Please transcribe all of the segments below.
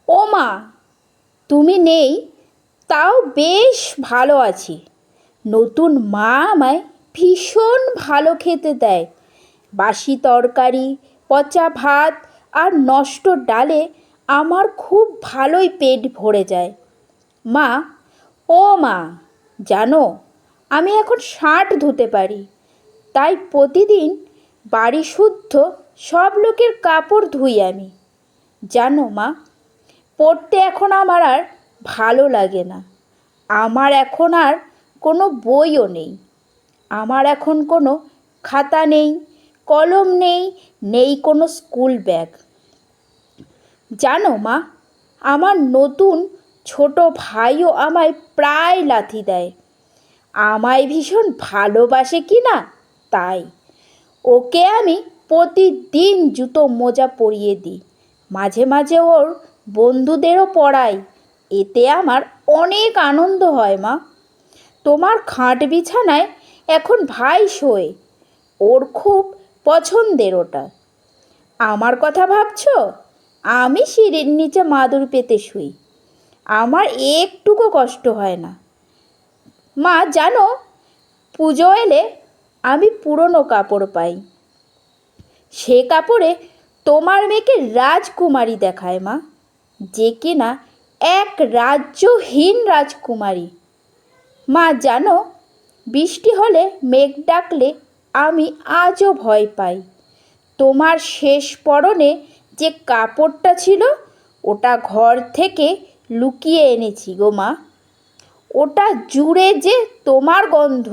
ও মা, তুমি নেই, তাও বেশ ভালো আছি। নতুন মা আমায় ভীষণ ভালো খেতে দেয়। বাসি তরকারি, পচা ভাত আর নষ্ট ডালে আমার খুব ভালোই পেট ভরে যায়। মা, ও মা, জানো আমি এখন শার্ট ধুতে পারি, তাই প্রতিদিন বাড়ি শুদ্ধ সব লোকের কাপড় ধুই আমি। জানো মা, পড়তে এখন আমার আর ভালো লাগে না। আমার এখন আর কোনো বইও নেই। আমার এখন কোনো খাতা নেই, কলম নেই, নেই কোনো স্কুল ব্যাগ। জানো মা, আমার নতুন ছোট ভাইও আমায় প্রায় লাথি দেয়। আমায় ভীষণ ভালোবাসে কি না তাই। ওকে আমি প্রতিদিন জুতো মোজা পরিয়ে দিই, মাঝে মাঝে ওর বন্ধুদেরও পড়াই। এতে আমার অনেক আনন্দ হয় মা। তোমার খাট বিছানায় এখন ভাই শোয়, ওর খুব পছন্দের ওটা। আমার কথা ভাবছো? আমি সিঁড়ির নিচে মাদুর পেতে শুই, আমার একটুকু কষ্ট হয় না। মা জানো, পুজো এলে আমি পুরনো কাপড় পাই, সে কাপড়ে তোমার মেয়েকে রাজকুমারী দেখায় মা, যে কিনা এক রাজ্যহীন রাজকুমারী। মা জানো, বৃষ্টি হলে মেঘ ডাকলে আমি আজও ভয় পাই। তোমার শেষ পরনে যে কাপড়টা ছিল ওটা ঘর থেকে লুকিয়ে এনেছি গো মা। ওটা জুড়ে যে তোমার গন্ধ,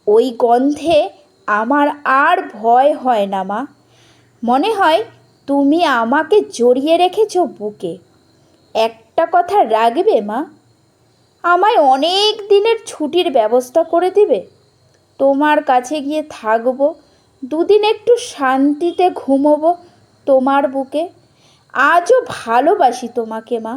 ওই গন্ধে আমার আর ভয় হয় না মা। মনে হয় তুমি আমাকে জড়িয়ে রেখেছো বুকে। একটা কথা রাখবে মা, আমায় অনেক দিনের ছুটির ব্যবস্থা করে দিবে। তোমার কাছে গিয়ে থাকবো, দুদিন একটু শান্তিতে ঘুমোবো তোমার বুকে। আজও ভালোবাসি তোমাকে মা।